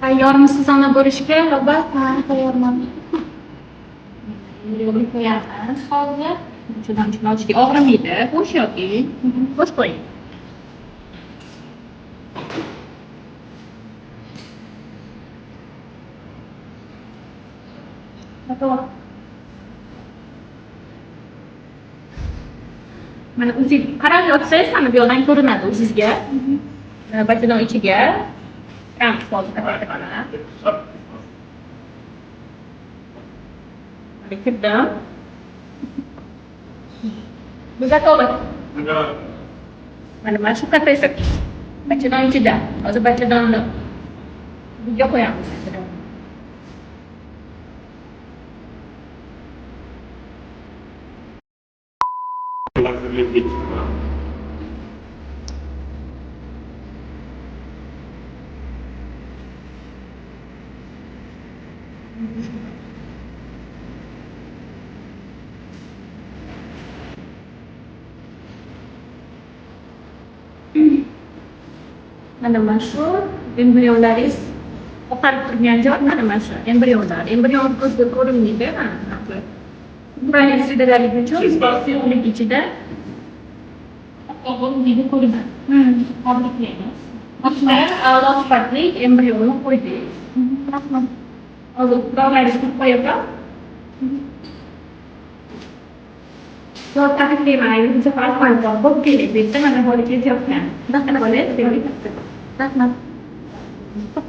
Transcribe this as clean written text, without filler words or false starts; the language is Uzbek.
Tayyormisiz ona bo'lishga navbat? Ha, tayyorman. Yo'lni qo'yamiz hozir. Ichidan ochishga og'rimaydi. Bo'sh yoki bo'sh qo'ying. Mana o'zingiz qarab yotsangiz mana bu yoqdan ko'rinadi o'zingizga. Bachadon ichiga kam solib mana. Kirdim. Bu готово. Mana shu qat'iy bachadon ichida. Hozir bachadonni bunga qo'yamiz. Mana shu embrionlaringiz oqarib turgan joy mana shu embrionlar. Embrion ko'zga ko'rinmaydi. Mana sudalari uchun siyonlik ichida oqog'im deydi ko'rinadi. Tabriklaymiz. Mana a'lo sifatli embrionni qo'ydik. Rahmat. Hozir dog'laringizni qo'yaman. Yo takliflayman, bitta farq bor. Bo'p keling, bitta mana bo'lib ketyapman. Rahmat. Rahmat.